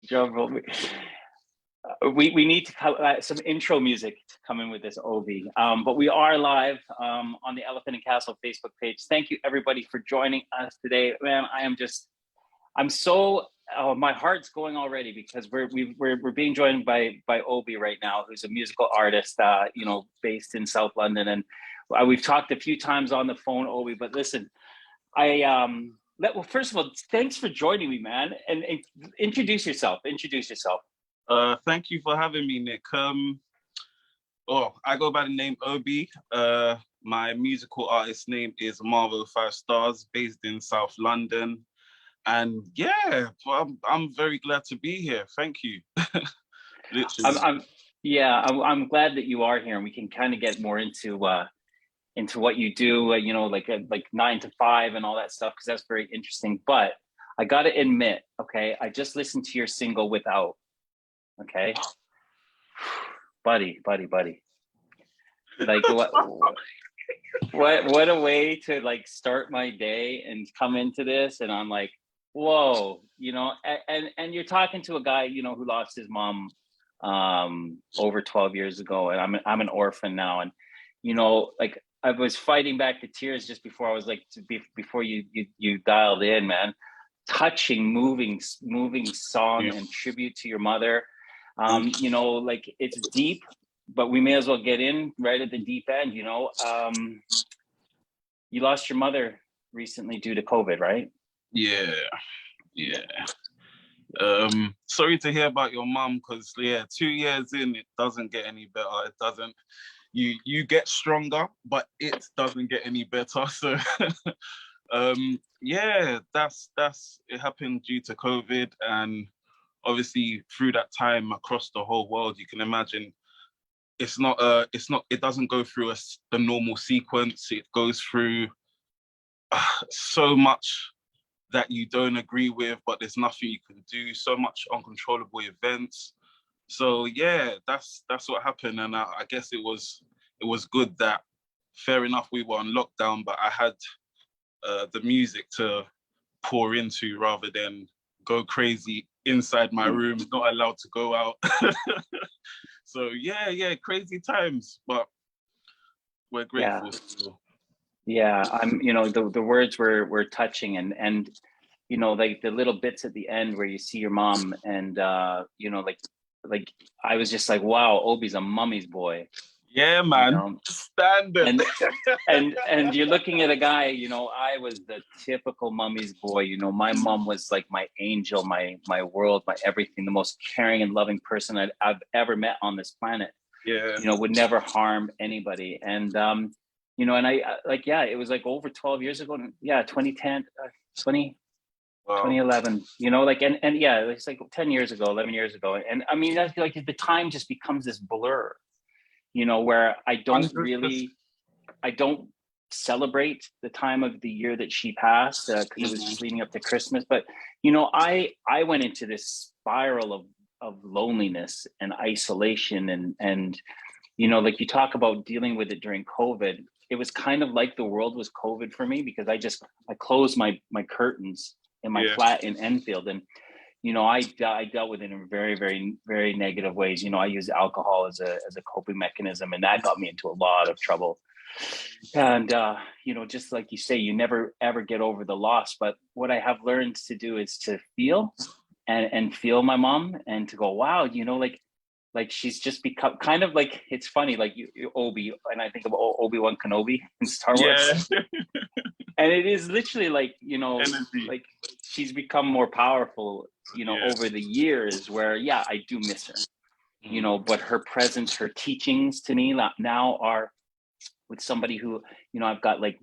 drum roll. We need to some intro music to come in with this, Obi. But we are live on the Elephant and Castle Facebook page. Thank you everybody for joining us today. Man, I'm so my heart's going already because we're being joined by Obi right now, who's a musical artist, based in South London, and we've talked a few times on the phone, Obi. But listen, well, first of all, thanks for joining me, man, and introduce yourself. Thank you for having me, Nick. I go by the name Obi. My musical artist name is Marvo Fivestarsz, based in South London. And yeah, I'm very glad to be here. Thank you. I'm glad that you are here, and we can kind of get more into what you do, like 9 to 5 and all that stuff, because that's very interesting. But I got to admit, okay, I just listened to your single Without. Okay, buddy. Like what a way to like start my day and come into this, and I'm like, whoa, and you're talking to a guy, who lost his mom over 12 years ago, and I'm an orphan now, and like I was fighting back the tears just before I was like before you dialed in, man. Touching, moving song and tribute to your mother. Like it's deep, but we may as well get in right at the deep end. You lost your mother recently due to COVID, right? Yeah. Sorry to hear about your mom, because 2 years in, it doesn't get any better. It doesn't. You get stronger, but it doesn't get any better. So that's it happened due to COVID, and obviously through that time across the whole world, you can imagine it doesn't go through the normal sequence. It goes through so much that you don't agree with, but there's nothing you can do, so much uncontrollable events. So yeah, that's what happened. And I guess it was good that, fair enough, we were on lockdown, but I had the music to pour into rather than go crazy inside my room, not allowed to go out. So yeah, crazy times, but we're grateful. Yeah, I'm. The words were touching, and like the little bits at the end where you see your mom, and like I was just like, wow, Obi's a mummy's boy. Yeah, man. Standard. And you're looking at a guy, I was the typical mummy's boy. My mom was like my angel, my world, my everything, the most caring and loving person I've ever met on this planet. Yeah. Would never harm anybody. And, and I it was like over 12 years ago. 2010, 2011, it's like 10 years ago, 11 years ago. And I mean, I feel like the time just becomes this blur. Where I don't celebrate the time of the year that she passed, because it was just leading up to Christmas. But, I went into this spiral of loneliness and isolation, and like you talk about dealing with it during COVID, it was kind of like the world was COVID for me, because I closed my curtains in my flat in Enfield, and I dealt with it in very, very, very negative ways. I used alcohol as a coping mechanism, and that got me into a lot of trouble. And, just like you say, you never, ever get over the loss. But what I have learned to do is to feel and feel my mom, and to go, wow, like she's just become kind of like, it's funny, like you Obi, and I think of Obi-Wan Kenobi in Star Wars. Yeah. And it is literally like, energy. Like she's become more powerful, over the years, where, I do miss her, but her presence, her teachings to me now are with somebody who, I've got like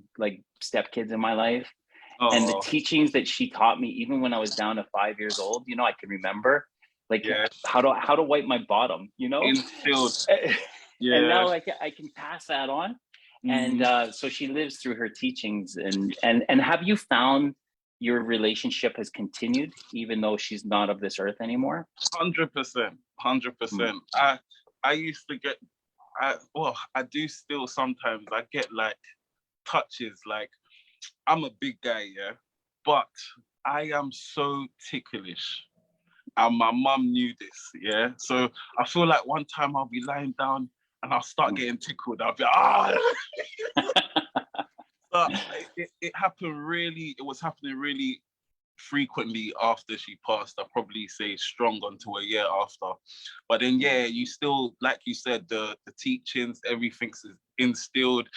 stepkids in my life. Oh. And the teachings that she taught me, even when I was down to 5 years old, I can remember how to wipe my bottom, Instilled. And now I can pass that on. And so she lives through her teachings. And have you found your relationship has continued even though she's not of this earth anymore? 100%. I used to get, I do still sometimes. I get like touches, like I'm a big guy, but I am so ticklish. And my mum knew this, yeah? So I feel like one time I'll be lying down and I'll start getting tickled. I'll be But it happened really, it was happening really frequently after she passed. I'd probably say strong until a year after. But then, yeah, you still, like you said, the teachings, everything's instilled.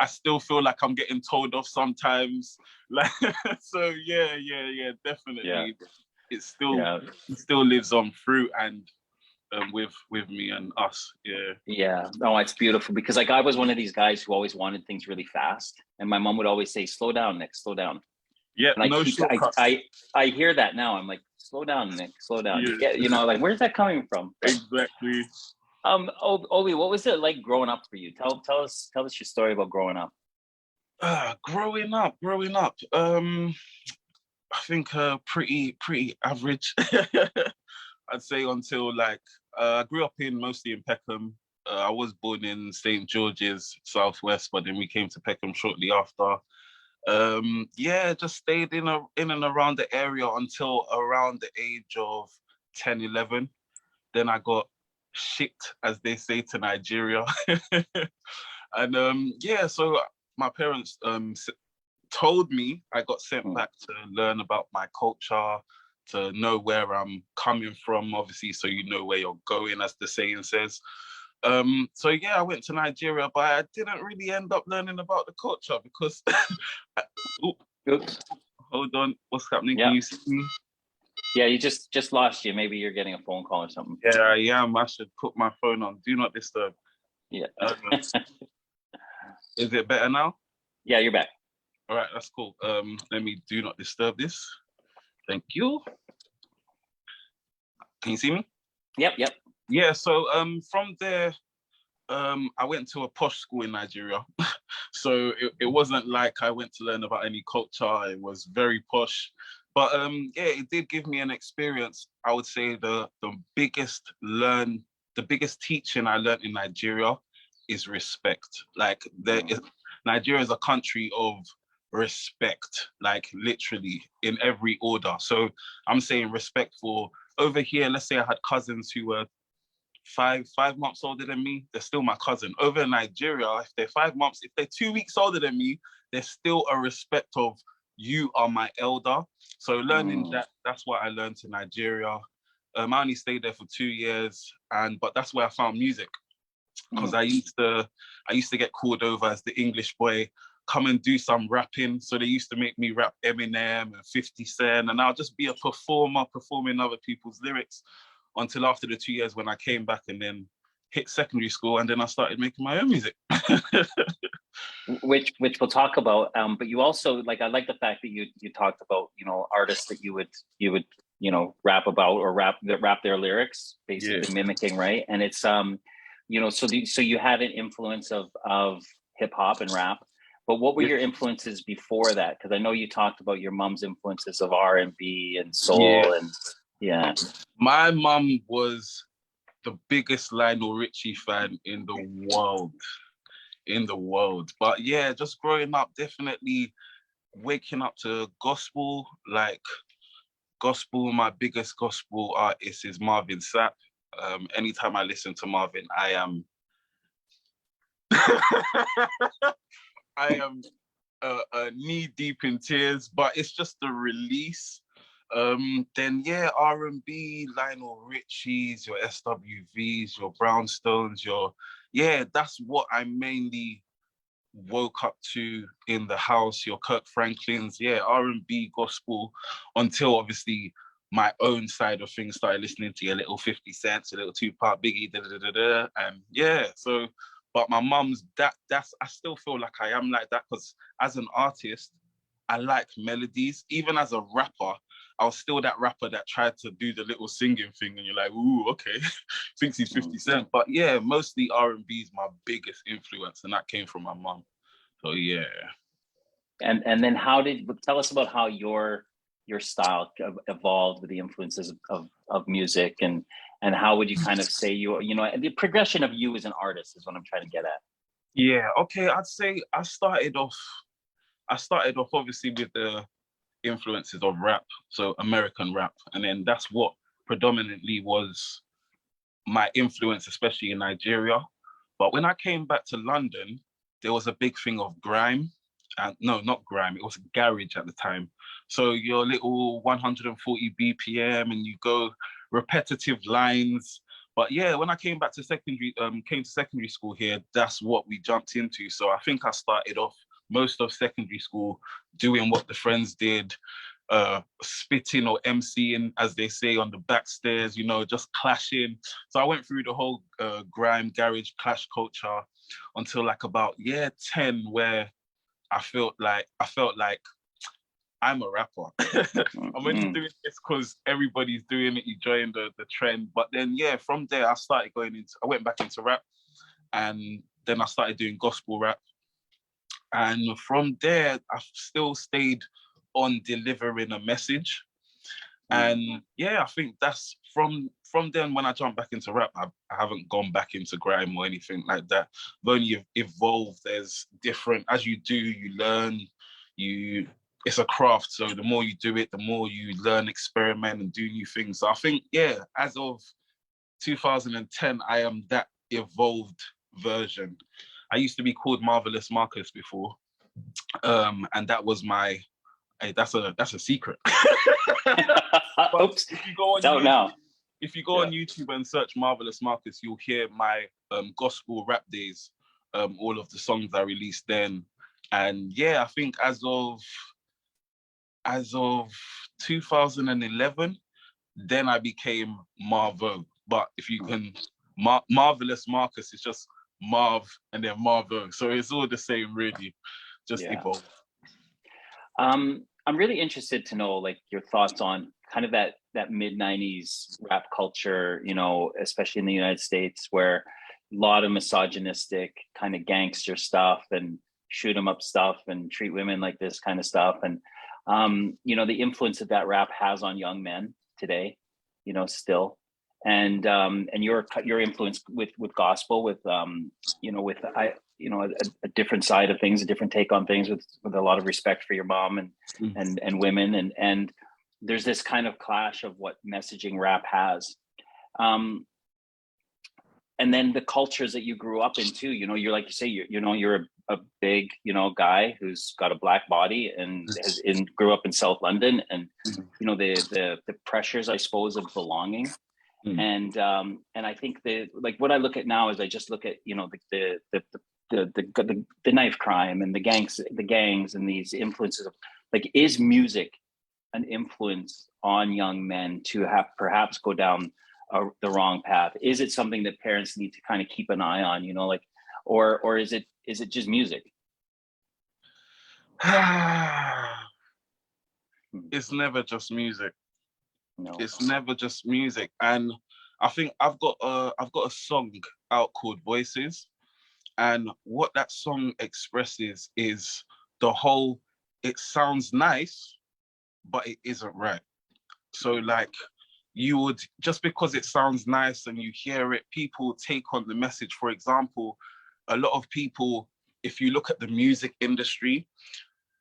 I still feel like I'm getting told off sometimes. Like, so yeah, definitely. Yeah. It still lives on through and with me and us. Yeah, no, it's beautiful, because like I was one of these guys who always wanted things really fast, and my mom would always say, slow down, Nick, slow down. Yeah, and no shortcuts. I hear that now. I'm like, slow down, Nick, slow down. Yeah. You know, like, where's that coming from? Exactly. Obi, what was it like growing up for you? Tell us your story about growing up. Growing up. I think pretty average. I'd say until like I grew up mostly in Peckham. I was born in St. George's, Southwest, but then we came to Peckham shortly after. Just stayed in and around the area until around the age of 10, 11. Then I got shipped, as they say, to Nigeria. And so my parents told me I got sent back to learn about my culture, to know where I'm coming from, obviously, so you know where you're going, as the saying says. I went to Nigeria, but I didn't really end up learning about the culture because Oops. Hold on, what's happening? Yeah. Can you see me? Yeah, you just lost you. Maybe you're getting a phone call or something. Yeah, I am. I should put my phone on do not disturb. Yeah. Is it better now? Yeah, you're back. All right, that's cool. Let me do not disturb this. Thank you. Can you see me? Yep. Yeah, so from there, I went to a posh school in Nigeria. So it wasn't like I went to learn about any culture. It was very posh. But it did give me an experience. I would say the biggest teaching I learned in Nigeria is respect. Like Nigeria is a country of respect, like literally in every order. So I'm saying respect for over here. Let's say I had cousins who were five months older than me, they're still my cousin. Over in Nigeria, if they're 5 months, if they're 2 weeks older than me, there's still a respect of you are my elder. So learning that's what I learned in Nigeria. I only stayed there for 2 years, but that's where I found music. Because I used to get called over as the English boy, come and do some rapping. So they used to make me rap Eminem and 50 Cent, and I'll just be a performer performing other people's lyrics until after the 2 years when I came back and then hit secondary school, and then I started making my own music. Which we'll talk about. But you also, like, I like the fact that you talked about, artists that you would rap about or rap their lyrics, basically mimicking, right? And it's so you had an influence of hip hop and rap. But what were your influences before that? Because I know you talked about your mom's influences of R&B and soul and My mum was the biggest Lionel Ritchie fan in the world. But yeah, just growing up, definitely waking up to gospel. Like gospel, my biggest gospel artist is Marvin Sapp. Anytime I listen to Marvin, I am knee deep in tears, but it's just the release. Then R&B, Lionel Richie's, your SWVs, your Brownstones, that's what I mainly woke up to in the house, your Kirk Franklin's, R&B, gospel, until obviously my own side of things started listening to your little 50 Cent, a little Tupac, Biggie, and so, but my mum's, that's, I still feel like I am like that, because as an artist, I like melodies. Even as a rapper, I was still that rapper that tried to do the little singing thing, and you're like, ooh, okay, thinks he's 50 Cent. But yeah, mostly R&B is my biggest influence, and that came from my mum. So yeah. And then tell us about how your style evolved with the influences of music, and how would you kind of say the progression of you as an artist is what I'm trying to get at. Yeah, okay, I'd say I started off obviously with the influences of rap, so American rap, and then that's what predominantly was my influence, especially in Nigeria. But when I came back to London, there was a big thing of grime. And no, not grime, it was garage at the time. So your little 140 BPM and you go repetitive lines. But yeah, when I came back to secondary school here, that's what we jumped into. So I think I started off most of secondary school doing what the friends did, spitting or MCing, as they say, on the back stairs, you know, just clashing. So I went through the whole grime, garage, clash culture until like about year 10, where I felt like I'm a rapper. I'm only doing this because everybody's doing it, enjoying the trend. But then, yeah, from there, I went back into rap, and then I started doing gospel rap. And from there, I've still stayed on delivering a message. And yeah, I think that's from then when I jumped back into rap, I haven't gone back into grime or anything like that. I've only evolved. There's different, as you do, you learn, it's a craft. So the more you do it, the more you learn, experiment and do new things. So I think, yeah, as of 2010, I am that evolved version. I used to be called Marvelous Marcus before. And that was my, hey, that's a secret. Oops, it's out now. If you go on YouTube and search Marvelous Marcus, you'll hear my gospel rap days, all of the songs I released then. And yeah, I think as of 2011, then I became Marvo. But if you can, Marvelous Marcus is just Marv and then Marvo. So it's all the same, really, just evolved. I'm really interested to know like your thoughts on kind of that mid-90s rap culture, you know, especially in the United States, where a lot of misogynistic kind of gangster stuff and shoot 'em up stuff and treat women like this kind of stuff. And, you know, the influence that rap has on young men today, you know, still. And your influence with gospel, with, you know, with, a different side of things, a different take on things with a lot of respect for your mom and women. And there's this kind of clash of what messaging rap has. And then the cultures that you grew up into, you know, you're like you say, you're a big, you know, guy who's got a black body and grew up in South London, and you know the pressures, I suppose, of belonging. And I think like what I look at now is I just look at, you know, the knife crime and the gangs and these influences of like, is music an influence on young men to have perhaps go down the wrong path? Is it something that parents need to kind of keep an eye on, you know, like, or is it just music? It's never just music. No, it's never just music. And I think I've got a song out called Voices, and what that song expresses is the whole, it sounds nice, but it isn't right. So like, you would, just because it sounds nice and you hear it, people take on the message. For example, a lot of people, if you look at the music industry,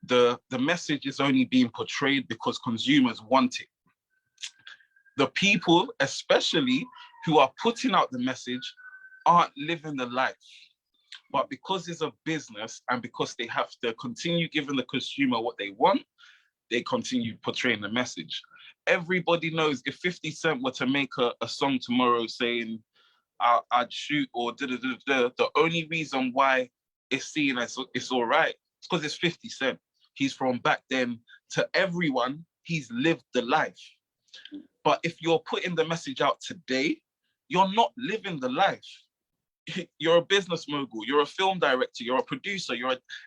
the message is only being portrayed because consumers want it. The people, especially, who are putting out the message aren't living the life. But because it's a business and because they have to continue giving the consumer what they want, they continue portraying the message. Everybody knows if 50 Cent were to make a song tomorrow saying, I'd shoot or da-da-da-da, the only reason why it's seen as it's all right, it's because it's 50 Cent. He's from back then. To everyone, he's lived the life. But if you're putting the message out today, you're not living the life. You're a business mogul, you're a film director, you're a producer,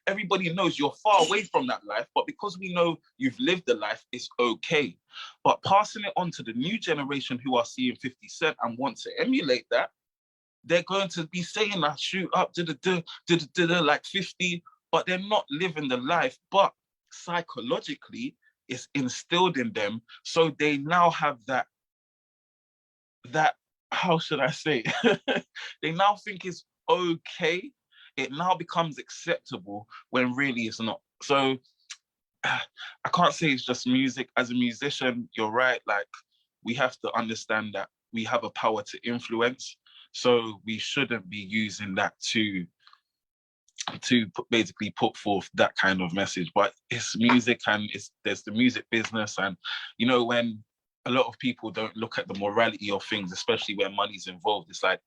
everybody knows you're far away from that life, but because we know you've lived the life, it's okay. But passing it on to the new generation who are seeing 50 Cent and want to emulate that, they're going to be saying that shoot up like 50, but they're not living the life. But psychologically, it's instilled in them, so they now have that how should I say? They now think it's okay. It now becomes acceptable when really it's not. So I can't say it's just music. As a musician, you're right. Like, we have to understand that we have a power to influence. So we shouldn't be using that to basically put forth that kind of message. But it's music, and there's the music business, and you know, when a lot of people don't look at the morality of things, especially when money's involved, it's like,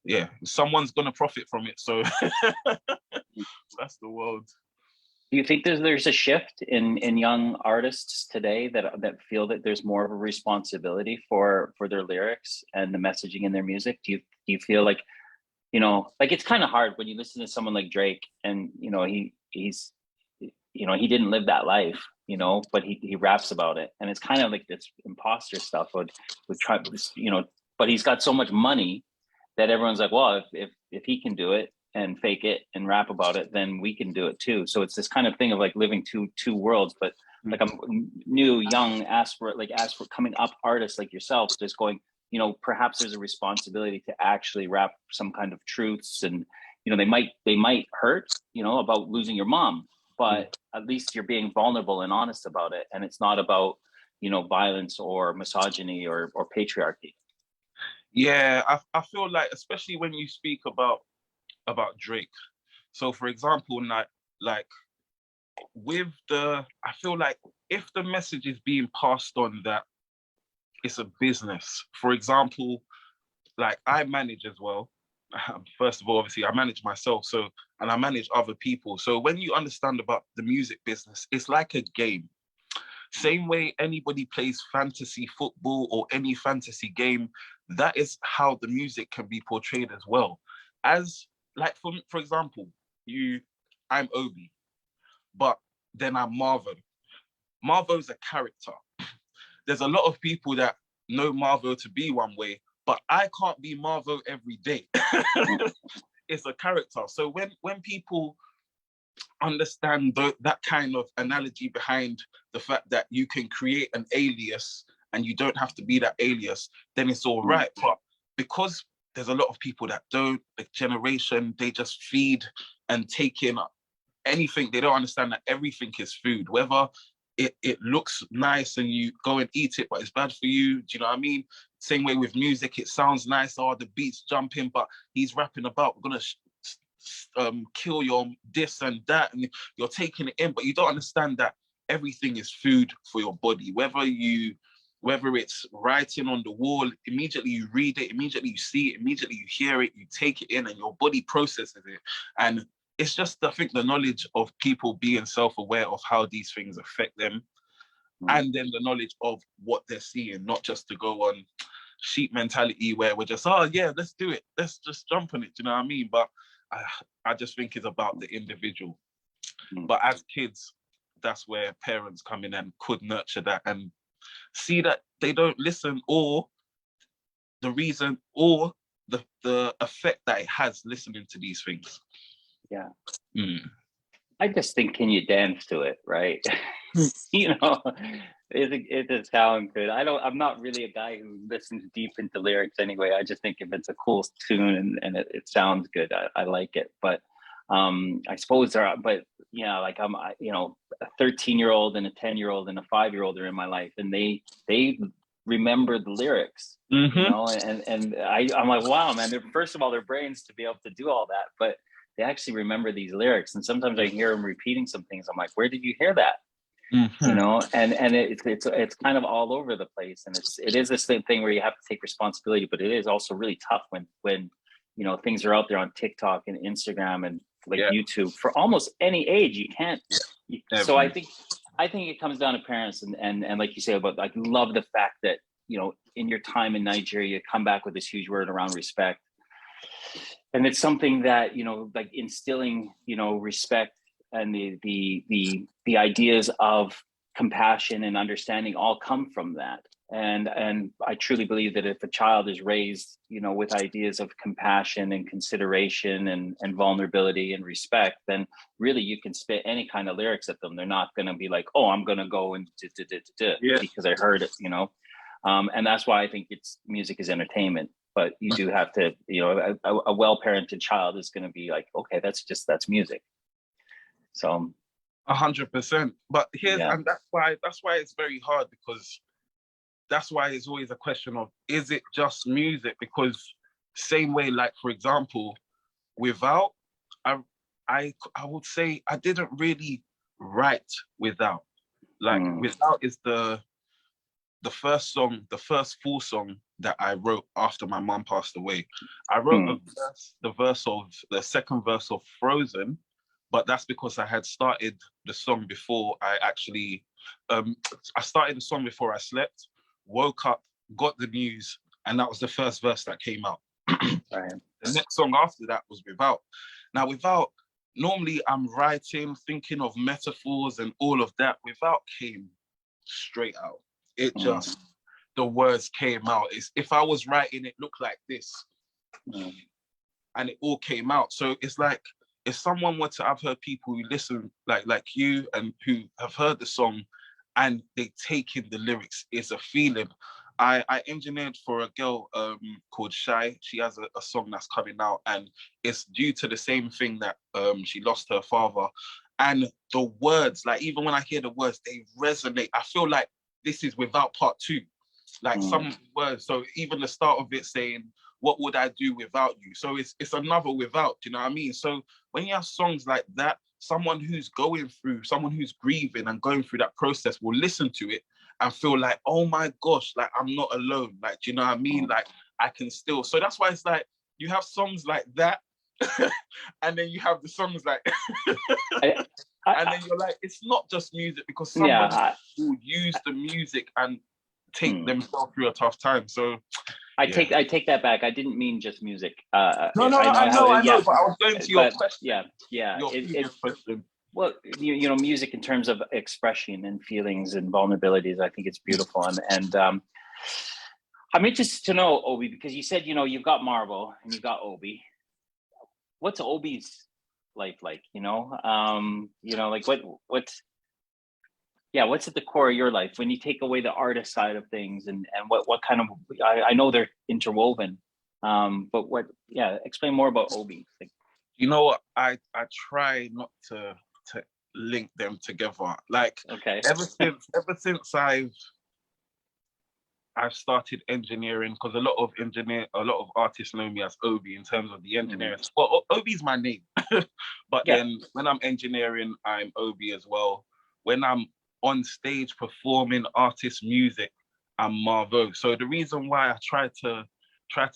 yeah, someone's gonna profit from it. So that's the world. Do you think there's a shift in young artists today that feel that there's more of a responsibility for their lyrics and the messaging in their music? Do you feel like, you know, like it's kind of hard when you listen to someone like Drake, and you know, he's you know, he didn't live that life, you know, but he raps about it, and it's kind of like this imposter stuff would try, you know, but he's got so much money that everyone's like, well, if he can do it and fake it and rap about it, then we can do it too. So it's this kind of thing of like living two worlds. But like a new young coming up artists like yourself, just going, you know, perhaps there's a responsibility to actually rap some kind of truths, and you know, they might hurt, you know, about losing your mom, but at least you're being vulnerable and honest about it, and it's not about, you know, violence or misogyny or patriarchy. Yeah, I feel like, especially when you speak about Drake. So for example, like with I feel like if the message is being passed on that it's a business, for example, like I manage as well. First of all, obviously I manage myself, so, and I manage other people. So when you understand about the music business, it's like a game. Same way anybody plays fantasy football or any fantasy game, that is how the music can be portrayed as well. As like, for example, I'm Obi, but then I'm Marvo. Marvo's a character. There's a lot of people that know Marvo to be one way, but I can't be Marvo every day. It's a character. So when people understand that kind of analogy behind the fact that you can create an alias and you don't have to be that alias, then it's all right. But because there's a lot of people that don't, the generation, they just feed and take in anything. They don't understand that everything is food, whether it looks nice and you go and eat it, but it's bad for you. Do you know what I mean? Same way with music, it sounds nice, oh, the beat's jumping, but he's rapping about, we're gonna kill your this and that, and you're taking it in, but you don't understand that everything is food for your body. Whether it's writing on the wall, immediately you read it, immediately you see it, immediately you hear it, you take it in, and your body processes it. And it's just, I think, the knowledge of people being self-aware of how these things affect them, and then the knowledge of what they're seeing, not just to go on sheep mentality where we're just, oh yeah, let's do it, let's just jump on it, do you know what I mean? But I just think it's about the individual. But as kids, that's where parents come in and could nurture that and see that they don't listen, or the reason, or the effect that it has listening to these things. Yeah. I just think, can you dance to it, right? You know, it does sound good. I'm not really a guy who listens deep into lyrics anyway. I just think if it's a cool tune and it sounds good, I like it. But I suppose but yeah, like you know, a 13-year-old and a 10-year-old and a 5-year-old are in my life, and they remember the lyrics, you know, and I'm like, wow, man, first of all, their brains to be able to do all that, but they actually remember these lyrics. And sometimes I hear them repeating some things. I'm like, where did you hear that? You know, and it's kind of all over the place. And it is this thing where you have to take responsibility, but it is also really tough when you know, things are out there on TikTok and Instagram and like YouTube for almost any age. You can't. So I think it comes down to parents and like you say about, I love the fact that, you know, in your time in Nigeria, you come back with this huge word around respect. And it's something that, you know, like instilling, you know, respect and the ideas of compassion and understanding all come from that. And I truly believe that if a child is raised, you know, with ideas of compassion and consideration and vulnerability and respect, then really you can spit any kind of lyrics at them. They're not going to be like, oh, I'm going to go and because I heard it, you know. And that's why I think music is entertainment. But you do have to, you know, a well-parented child is going to be like, okay, that's music. So 100%. But and that's why it's very hard, because that's why it's always a question of, is it just music? Because same way, like, for example, without, I would say I didn't really write without. Like, without is the first song, the first full song that I wrote after my mum passed away. I wrote the second verse of Frozen, but that's because I had started the song before I actually, I started the song before I slept, woke up, got the news, and that was the first verse that came out. Right. The next song after that was Without. Now, Without, normally I'm writing, thinking of metaphors and all of that. Without came straight out. It just, the words came out. If I was writing, it looked like this. And it all came out. So it's like, if someone were to have heard people who listen, like you, and who have heard the song and they take in the lyrics, it's a feeling. I engineered for a girl called Shy. She has a song that's coming out, and it's due to the same thing that she lost her father. And the words, like, even when I hear the words, they resonate. I feel like this is Without part 2. Like some words. So even the start of it saying, what would I do without you? So it's another without, you know what I mean? So when you have songs like that, someone who's going through, someone who's grieving and going through that process will listen to it and feel like, oh my gosh, like I'm not alone. Like, do you know what I mean? Like I can still. So that's why it's like, you have songs like that, and then you have the songs like, and then you're like, it's not just music, because somebody will use the music and take themselves through a tough time. So I take that back. I didn't mean just music. I know, but I was going to your question. Your question. Well, you know, music in terms of expression and feelings and vulnerabilities, I think it's beautiful. And I'm interested to know, Obi, because you said, you know, you've got Marvo and you've got Obi. What's Obi's life like? You know, like what's at the core of your life when you take away the artist side of things, and what kind of, I know they're interwoven, but explain more about Obi. Like, you know what, I try not to link them together. Like, okay. ever since I've started engineering, because a lot of artists know me as Obi in terms of the engineering. Well, Obi's my name, but then when I'm engineering, I'm Obi as well. When I'm on stage performing artist music, I'm Marvo. So the reason why I try to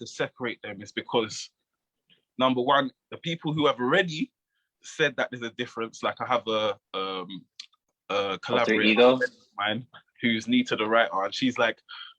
separate them is because, number one, the people who have already said that there's a difference, like I have a collaborator of mine who's Nita the writer, and she's like,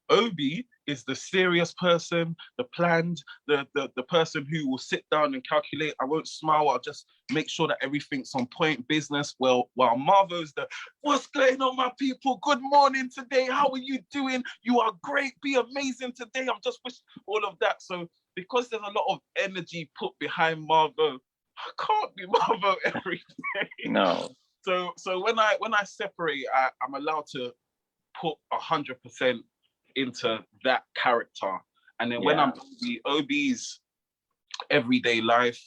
Obi is the serious person, the planned, the person who will sit down and calculate. I won't smile, I'll just make sure that everything's on point, business. While Marvo's the, what's going on, my people? Good morning today. How are you doing? You are great. Be amazing today. I'm just wishing all of that. So because there's a lot of energy put behind Marvo, I can't be Marvo every day. No. So when I separate, I'm allowed to put 100% into that character. And then when I'm Obi's everyday life,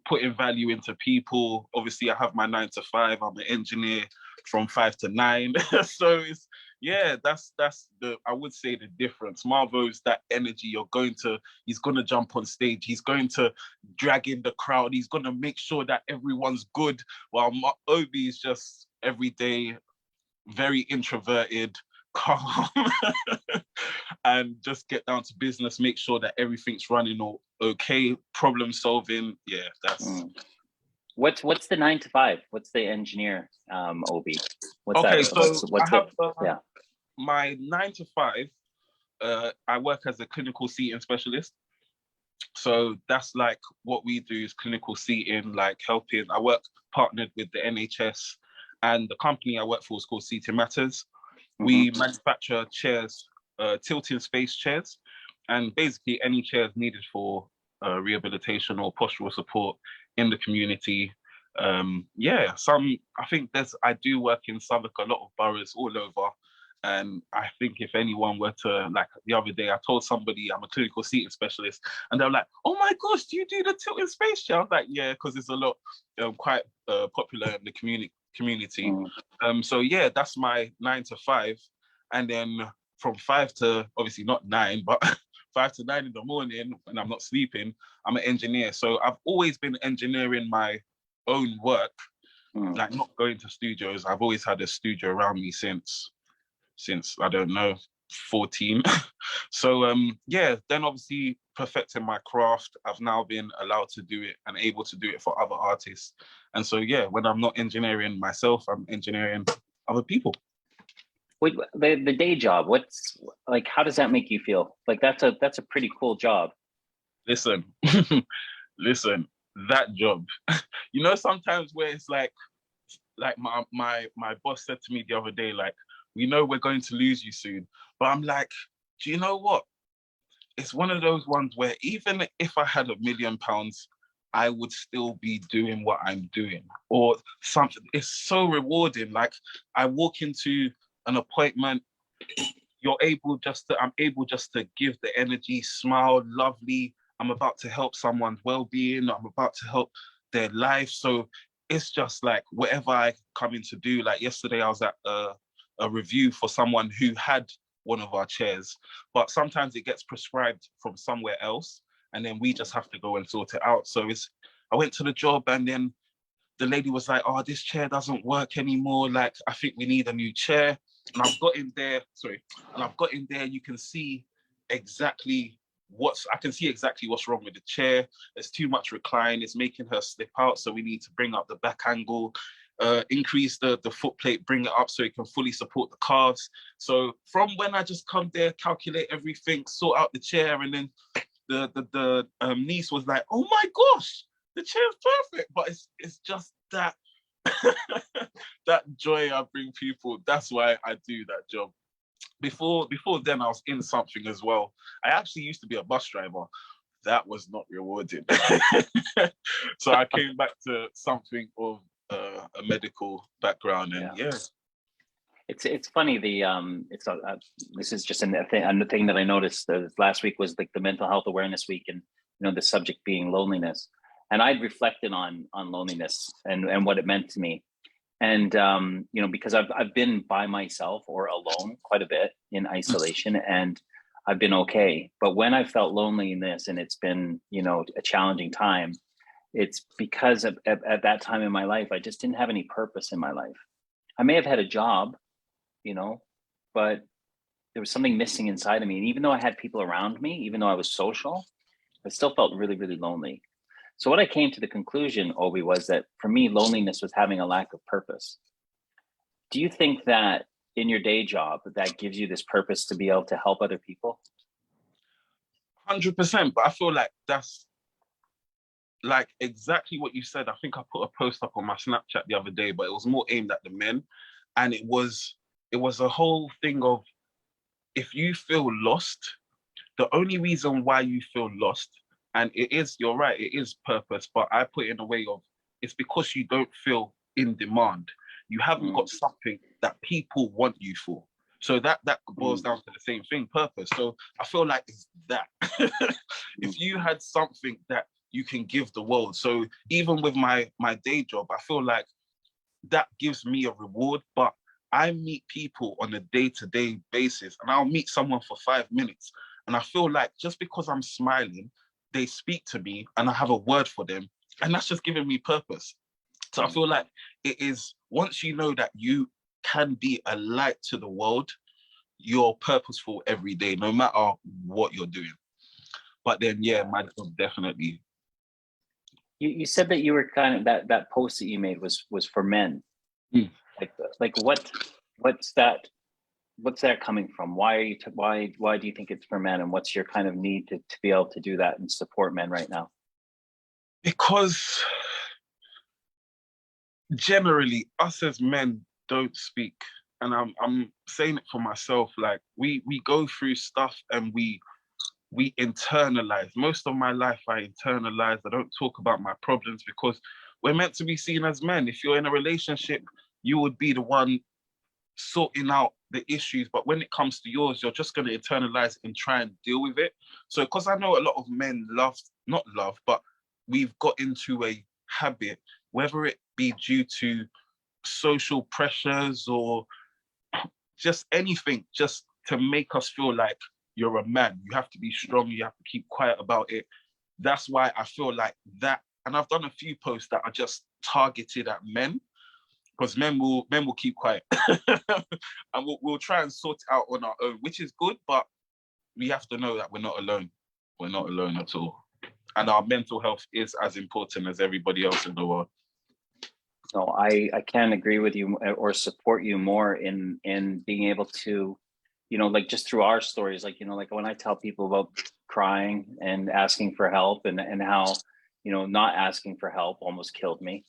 putting value into people. Obviously I have my 9 to 5, I'm an engineer from 5 to 9. So it's, that's the, I would say, the difference. Marvo's that energy. He's gonna jump on stage, he's going to drag in the crowd, he's gonna make sure that everyone's good, while Obi is just everyday, very introverted, calm, and just get down to business, make sure that everything's running all okay, problem solving. That's what's the 9 to 5? What's the engineer, Obi? What's okay, that? so I have my 9 to 5. I work as a clinical seating specialist. So that's like what we do is clinical seating, like helping. I work partnered with the NHS, and the company I work for is called Seating Matters. We manufacture chairs, tilting space chairs, and basically any chairs needed for rehabilitation or postural support in the community. I think I do work in Southwark, a lot of boroughs all over. And I think if anyone were to, like the other day, I told somebody I'm a clinical seating specialist, and they're like, oh my gosh, do you do the tilting space chair? I was like, yeah, because it's a lot, quite popular in the community. So that's my 9 to 5. And then from 5 to, obviously not 9, but 5 to 9 in the morning when I'm not sleeping, I'm an engineer. So I've always been engineering my own work, like not going to studios. I've always had a studio around me since I don't know, 14. So yeah, then obviously perfecting my craft, I've now been allowed to do it and able to do it for other artists. And so yeah, when I'm not engineering myself, I'm engineering other people. Wait, the day job, what's like, how does that make you feel? Like that's a pretty cool job. Listen, listen, that job, you know, sometimes where it's like my boss said to me the other day, like, we know we're going to lose you soon. But I'm like, do you know what? It's one of those ones where even if I had £1 million, I would still be doing what I'm doing or something. It's so rewarding. Like I walk into an appointment, I'm able just to give the energy, smile, lovely. I'm about to help someone's well-being. I'm about to help their life. So it's just like whatever I come in to do. Like yesterday, I was at a review for someone who had one of our chairs, but sometimes it gets prescribed from somewhere else, and then we just have to go and sort it out. So I went to the job, and then the lady was like, "Oh, this chair doesn't work anymore. Like, I think we need a new chair." And I've got in there, you can see exactly what's wrong with the chair. There's too much recline, it's making her slip out. So we need to bring up the back angle, increase the foot plate, bring it up so it can fully support the calves. So from when I just come there, calculate everything, sort out the chair, and then the niece was like, "Oh my gosh, the chair's perfect." But it's just that that joy I bring people. That's why I do that job. Before then, I was in something as well. I actually used to be a bus driver. That was not rewarding. So I came back to something of a medical background, and yeah. It's funny. This is just a thing that I noticed last week was like the Mental Health Awareness Week, and the subject being loneliness. And I'd reflected on loneliness and what it meant to me. And because I've been by myself or alone quite a bit in isolation, and I've been okay. But when I felt loneliness and it's been a challenging time, it's because at that time in my life I just didn't have any purpose in my life. I may have had a job, but there was something missing inside of me. And even though I had people around me, even though I was social, I still felt really, really lonely. So what I came to the conclusion, Obi, was that for me, loneliness was having a lack of purpose. Do you think that in your day job, that gives you this purpose to be able to help other people? 100%. But I feel like that's like exactly what you said. I think I put a post up on my Snapchat the other day, but it was more aimed at the men. And it was a whole thing of, if you feel lost, the only reason why you feel lost, and you're right, it is purpose, but I put it in a way of, it's because you don't feel in demand. You haven't got something that people want you for. So that boils down to the same thing, purpose. So I feel like it's that. If you had something that you can give the world. So even with my day job, I feel like that gives me a reward, but I meet people on a day-to-day basis, and I'll meet someone for 5 minutes. And I feel like just because I'm smiling, they speak to me and I have a word for them. And that's just giving me purpose. So I feel like it is, once you know that you can be a light to the world, you're purposeful every day, no matter what you're doing. But then, yeah, my job definitely. You said that you were kind of, that post that you made was for men. Like what's that coming from? Why do you think it's for men, and what's your kind of need to be able to do that and support men right now? Because generally us as men don't speak, and I'm saying it for myself. Like we go through stuff and we internalize. Most of my life I internalized. I don't talk about my problems because we're meant to be seen as men. If you're in a relationship, you would be the one sorting out the issues, but when it comes to yours, you're just going to internalize and try and deal with it. So because I know a lot of men not love, but we've got into a habit, whether it be due to social pressures or just anything, just to make us feel like you're a man. You have to be strong. You have to keep quiet about it. That's why I feel like that. And I've done a few posts that are just targeted at men, because men will keep quiet, and we'll try and sort it out on our own, which is good. But we have to know that we're not alone. We're not alone at all, and our mental health is as important as everybody else in the world. No, I can't agree with you or support you more in being able to, like just through our stories, like, like when I tell people about crying and asking for help and how, not asking for help almost killed me.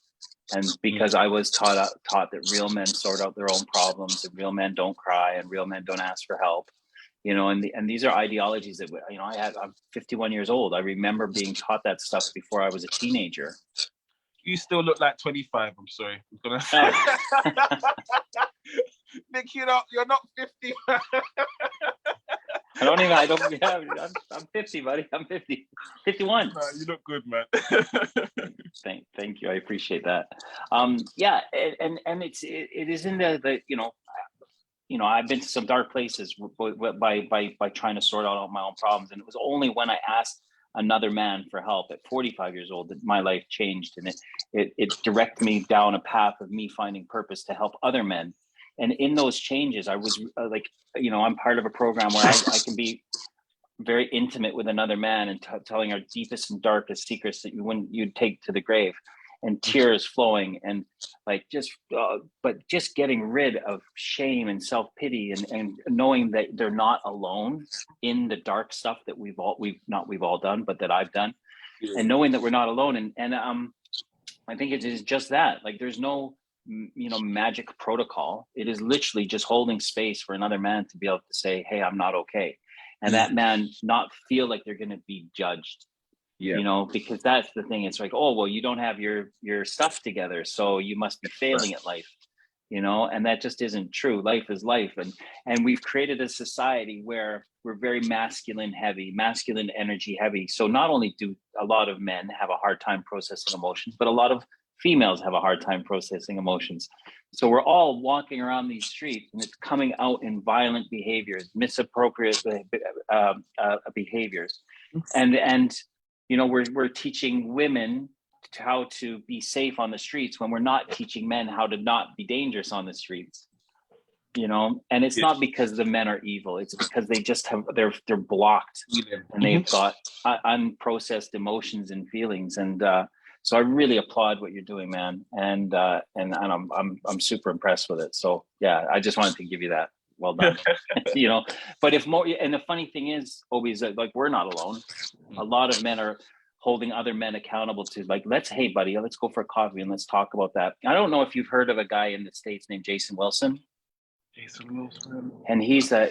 And because I was taught that real men sort out their own problems, and real men don't cry, and real men don't ask for help, and these are ideologies that, I'm 51 years old. I remember being taught that stuff before I was a teenager. You still look like 25. I'm sorry. Nick, you're not 50. I'm 50, buddy. I'm 50, 51. No, you look good, man. Thank you. I appreciate that. Yeah. And it is in the I've been to some dark places by trying to sort out all my own problems. And it was only when I asked another man for help at 45 years old that my life changed, and it directed me down a path of me finding purpose to help other men. And in those changes, I was I'm part of a program where I can be very intimate with another man and telling our deepest and darkest secrets that you'd take to the grave, and tears flowing, and like but just getting rid of shame and self-pity, and knowing that they're not alone in the dark stuff that we've all done, but that I've done, and knowing that we're not alone. And I think it is just that, like, there's no magic protocol. It is literally just holding space for another man to be able to say, hey, I'm not okay, and that man not feel like they're going to be judged. Because that's the thing. It's like, oh, well, you don't have your stuff together, so you must be failing at life, and that just isn't true. Life is life. And we've created a society where we're very masculine energy heavy. So not only do a lot of men have a hard time processing emotions, but a lot of females have a hard time processing emotions. So we're all walking around these streets, and it's coming out in violent behaviors, misappropriate behaviors. And we're teaching women how to be safe on the streets when we're not teaching men how to not be dangerous on the streets. And it's not because the men are evil. It's because they just they're blocked, and they've got unprocessed emotions and feelings. And so I really applaud what you're doing, man. And I'm super impressed with it. So yeah, I just wanted to give you that. Well done. But if more, and the funny thing is, Obi, is that, like, we're not alone. A lot of men are holding other men accountable to, like, hey buddy, let's go for a coffee and let's talk about that. I don't know if you've heard of a guy in the States named Jason Wilson. And he's a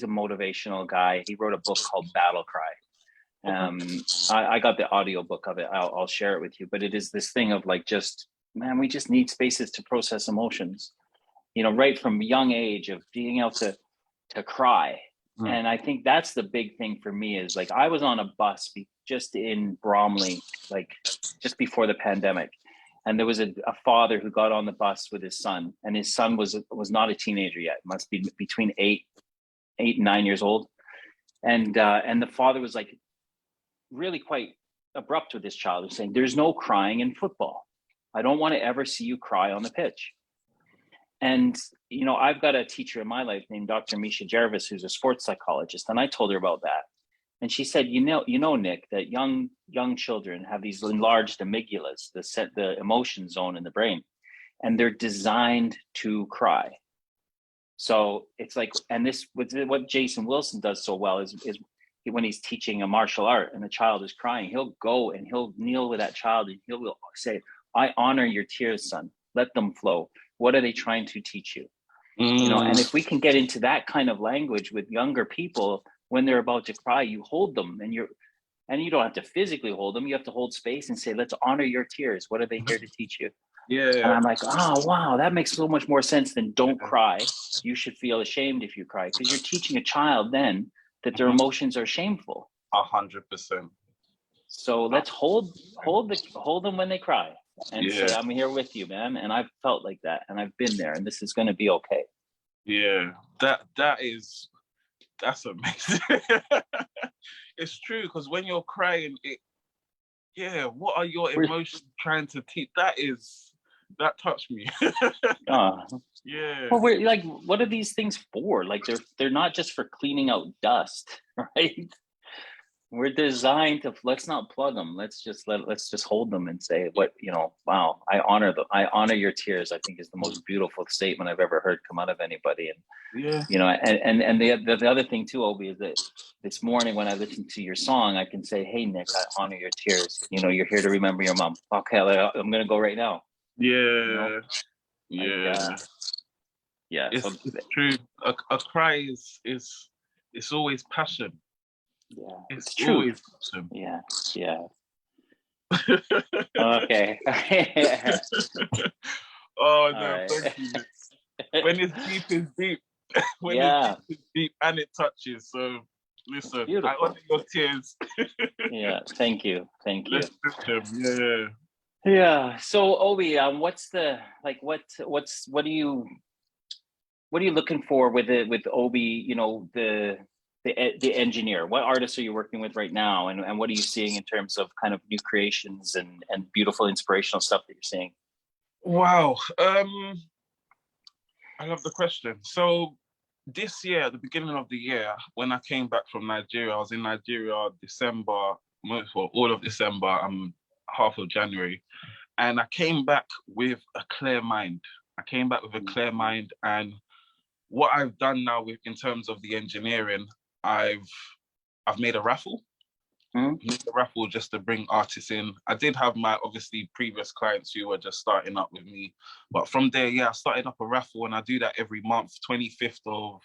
motivational guy. He wrote a book called Battle Cry. I got the audio book of it. I'll share it with you. But it is this thing of, like, we just need spaces to process emotions. Right from young age, of being able to cry. And I think that's the big thing for me, is, like, I was on a bus just in Bromley, like just before the pandemic. And there was a father who got on the bus with his son, and his son was not a teenager yet, must be between 8 and 9 years old. And the father was, like, really quite abrupt with his child, and saying, there's no crying in football. I don't want to ever see you cry on the pitch. And, I've got a teacher in my life named Dr. Misha Jarvis, who's a sports psychologist. And I told her about that. And she said, Nick, that young children have these enlarged amygdalas, the emotion zone in the brain, and they're designed to cry. So it's like, and this, what Jason Wilson does so well is when he's teaching a martial art and the child is crying, he'll go and he'll kneel with that child, and he'll say, I honor your tears, son. Let them flow. What are they trying to teach you? And if we can get into that kind of language with younger people, when they're about to cry, you hold them, and you don't have to physically hold them. You have to hold space and say, let's honor your tears. What are they here to teach you? Yeah. And I'm like, oh, wow, that makes so much more sense than don't cry. You should feel ashamed if you cry, because you're teaching a child then that their emotions are shameful. 100%. So let's hold them when they cry, and say, I'm here with you, man. And I've felt like that, and I've been there, and this is going to be okay. Yeah, that's amazing. It's true, because when you're crying, what are your emotions trying to teach? That touched me. Uh, Yeah. well, we're like, what are these things for? Like, they're not just for cleaning out dust, right? We're designed to, let's not plug them. Let's just hold them and say, what, wow, I honor them. I honor your tears. I think is the most beautiful statement I've ever heard come out of anybody. And Yeah. and the other thing too, Obi, is that this morning when I listened to your song, I can say, hey Nick, I honor your tears. You're here to remember your mom. Okay, I'm gonna go right now. Yeah. Like, Yeah. yeah. It's true. A cry is it's always passion. Yeah, It's true. always passion. Yeah. Okay. Oh no, Right. thank you. When it's deep, it's deep. When Yeah. it's deep and it touches. So listen, I Beautiful. honor your tears. Yeah. Thank you. Let's listen. Yeah. Yeah. So Obi, what's the like? What are you looking for with it with Obi? The engineer. What artists are you working with right now, and what are you seeing in terms of kind of new creations and beautiful inspirational stuff that you're seeing? Wow. I love the question. So this year, at the beginning of the year, when I came back from Nigeria, I was in Nigeria December, well, all of December, half of January. And I came back with a clear mind. And what I've done now in terms of the engineering, I've made a raffle. Made a raffle just to bring artists in. I did have my obviously previous clients who were just starting up with me, but from there, I started up a raffle, and I do that every month, 25th of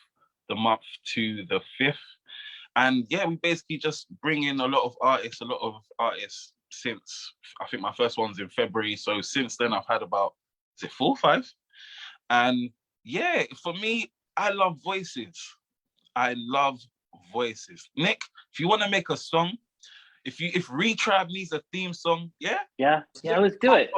the month to the 5th. And we basically just bring in a lot of artists since, I think my first one's in February. So since then I've had about, is it 4 or 5? And for me, I love voices. Nick, if you want to make a song, if Retribe needs a theme song, let's do it.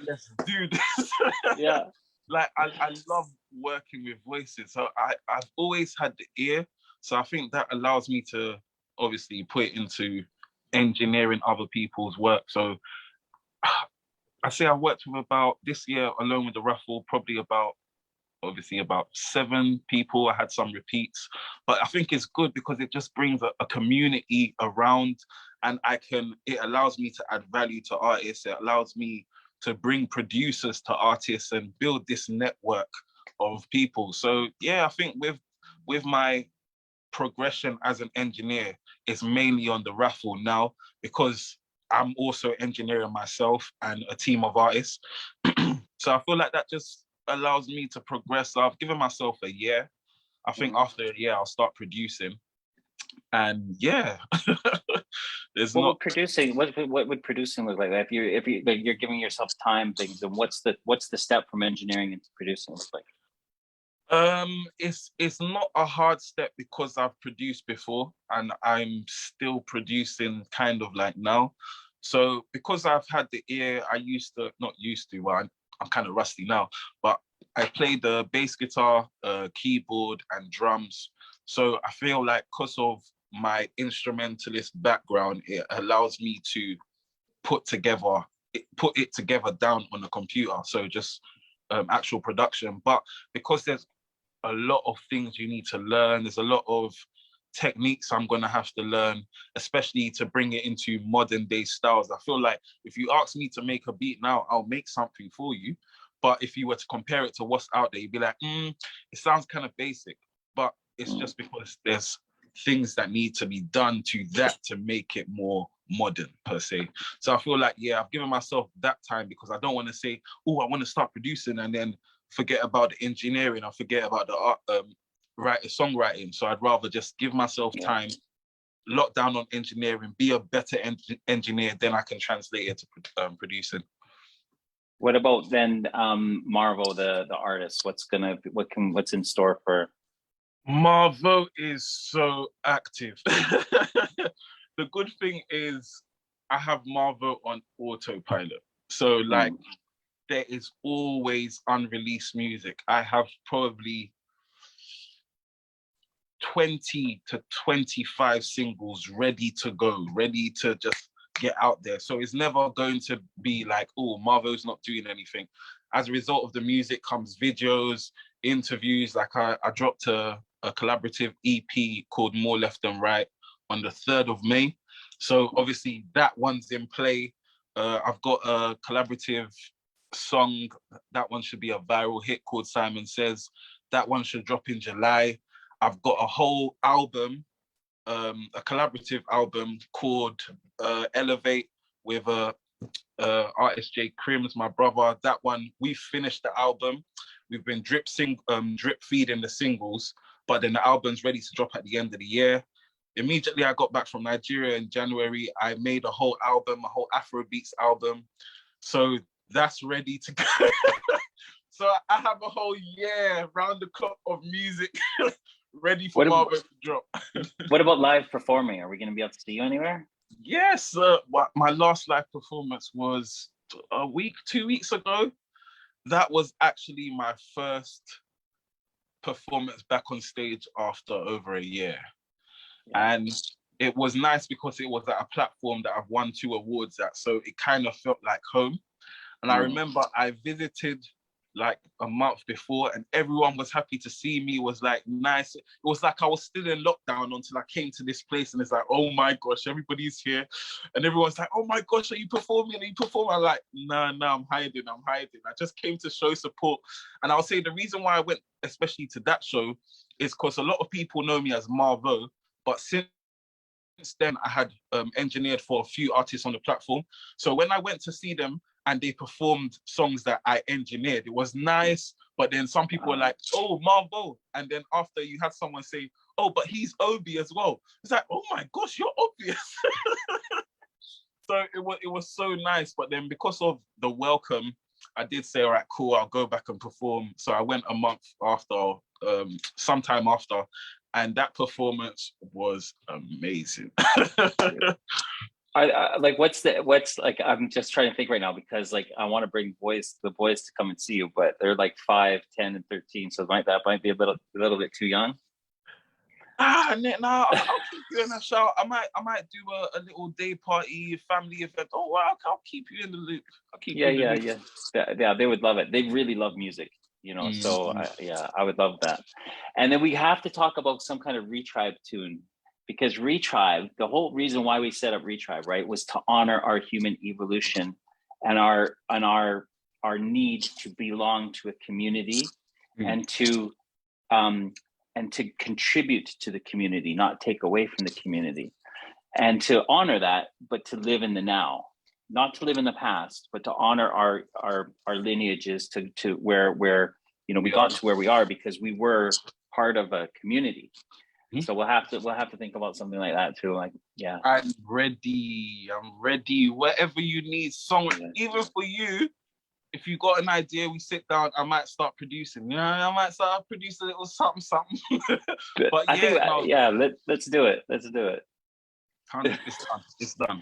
Let's do this. Yeah. Like I love working with voices. So I've always had the ear. So I think that allows me to obviously put it into engineering other people's work. So I say I worked with about, this year alone with the raffle, probably about 7 people. I had some repeats, but I think it's good because it just brings a community around, and it allows me to add value to artists. It allows me to bring producers to artists and build this network of people. So I think with my progression as an engineer, it's mainly on the raffle now, because I'm also engineering myself and a team of artists. So I feel like that just allows me to progress. So I've given myself a year. I think after a year I'll start producing. And What would producing look like? If you like, you're giving yourself time things, and what's the step from engineering into producing look like? It's not a hard step because I've produced before and I'm still producing kind of like now. So because I've had the ear, well, I'm kind of rusty now, but I play the bass guitar, keyboard and drums. So I feel like because of my instrumentalist background, it allows me to put it together down on the computer. So just actual production. But because there's a lot of things you need to learn, there's a lot of techniques I'm going to have to learn, especially to bring it into modern day styles. I feel like if you ask me to make a beat now, I'll make something for you. But if you were to compare it to what's out there, you'd be like, it sounds kind of basic. But it's just because there's things that need to be done to that to make it more modern per se. So I feel like, I've given myself that time because I don't want to say, I want to start producing and then forget about the engineering, I forget about the art, songwriting. So I'd rather just give myself time, lock down on engineering, be a better engineer, then I can translate it to producing. What about then Marvo, the artist? What's in store for? Marvo is so active. The good thing is I have Marvo on autopilot. So there is always unreleased music. I have probably 20 to 25 singles ready to go, ready to just get out there. So it's never going to be like, oh, Marvo's not doing anything. As a result of the music comes videos, interviews. Like I dropped a collaborative EP called More Left Than Right on the 3rd of May. So obviously that one's in play. I've got a collaborative song. That one should be a viral hit called Simon Says. That one should drop in July. I've got a whole album, a collaborative album called Elevate with artist J Crims, my brother. That one, we've finished the album. We've been drip feeding the singles, but then the album's ready to drop at the end of the year. Immediately I got back from Nigeria in January, I made a whole album, a whole Afrobeats album. So that's ready to go. So I have a whole year round the clock of music ready for Marvo to drop. What about live performing? Are we going to be able to see you anywhere? Yes, my last live performance was 2 weeks ago. That was actually my first performance back on stage after over a year. And it was nice because it was at a platform that I've won 2 awards at. So it kind of felt like home. And I remember I visited like a month before and everyone was happy to see me. It was like nice. It was like I was still in lockdown until I came to this place and it's like, oh my gosh, everybody's here. And everyone's like, oh my gosh, are you performing? Are you performing? I'm like, no, I'm hiding. I just came to show support. And I'll say the reason why I went especially to that show is because a lot of people know me as Marvo, but since then I had engineered for a few artists on the platform. So when I went to see them, and they performed songs that I engineered. It was nice, but then some people were like, oh, Marvo. And then after you had someone say, oh, but he's Obi as well. It's like, oh my gosh, you're obvious. So it was so nice. But then because of the welcome, I did say, all right, cool, I'll go back and perform. So I went a month after, sometime after, and that performance was amazing. Like what's like, I'm just trying to think right now because like I want to bring the boys to come and see you, but they're like 5, 10, and 13, so that might be a little bit too young. I'll keep you in a shout. I might do a little day party, family event. Oh wow, I'll keep you in the loop. Yeah, they would love it. They really love music, so I would love that. And then we have to talk about some kind of Retribe tune. Because Retribe, the whole reason why we set up Retribe, right, was to honor our human evolution and our need to belong to a community and to contribute to the community, not take away from the community, and to honor that, but to live in the now, not to live in the past, but to honor our lineages to where we got to where we are because we were part of a community. So we'll have to think about something like that too. Like, yeah. I'm ready. Whatever you need, even for you. If you got an idea, we sit down. I might start producing. I might start producing a little something. But let's do it. It's done. It's done.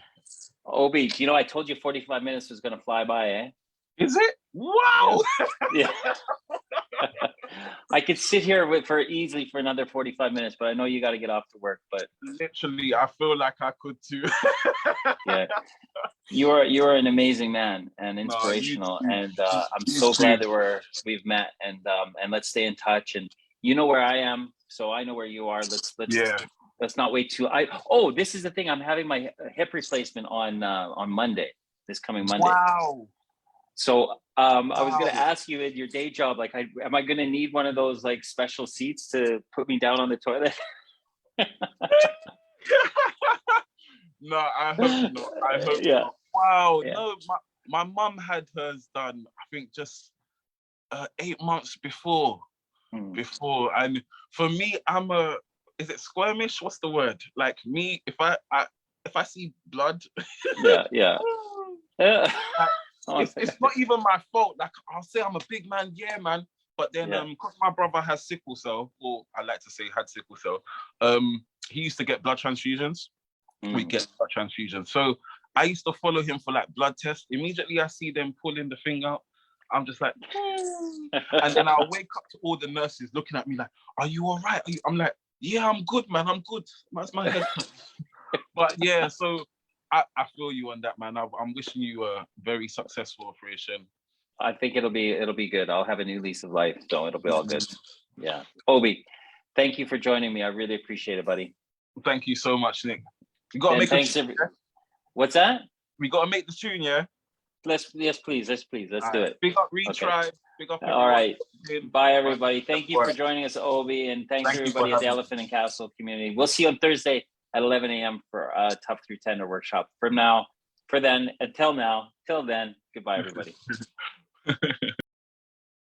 Obi, I told you 45 minutes was gonna fly by, eh? Is it? Wow. Yeah. I could sit here easily for another 45 minutes, but I know you got to get off to work. But literally, I feel like I could too. Yeah, you are an amazing man and inspirational, and I'm so glad that we've met, and let's stay in touch. And you know where I am, so I know where you are. Let's not wait too. This is the thing. I'm having my hip replacement on Monday, this coming Monday. Wow. So I was going to ask you in your day job, like, am I going to need one of those like special seats to put me down on the toilet? No, I hope not. I hope not. Wow. Yeah. No, my mum had hers done, I think just 8 months before. And for me, is it squirmish? What's the word? Like me, if I see blood. Yeah. It's not even my fault. Like I'll say I'm a big man, yeah, man. But then because my brother has sickle cell, or I like to say had sickle cell, he used to get blood transfusions. We get blood transfusions. So I used to follow him for like blood tests. Immediately I see them pulling the thing out. I'm just like, and then I'll wake up to all the nurses looking at me like, are you all right? I'm like, Yeah, I'm good, man. I'm good. My head. But yeah, so I feel you on that, man. I'm wishing you a very successful operation. I think it'll be good. I'll have a new lease of life, so it'll be all good. Yeah. Obi, thank you for joining me. I really appreciate it, buddy. Thank you so much, Nick. We gotta make thanks What's that? We gotta make the tune, yeah? Yes, please. Let's do it. Big up Retry. Big up everyone. All right. Bye, everybody. Thank you for joining us, Obi, and thanks everybody at the Elephant and Castle community. We'll see you on Thursday at 11 a.m. for a Tough Through Tender workshop. Until then, goodbye, everybody.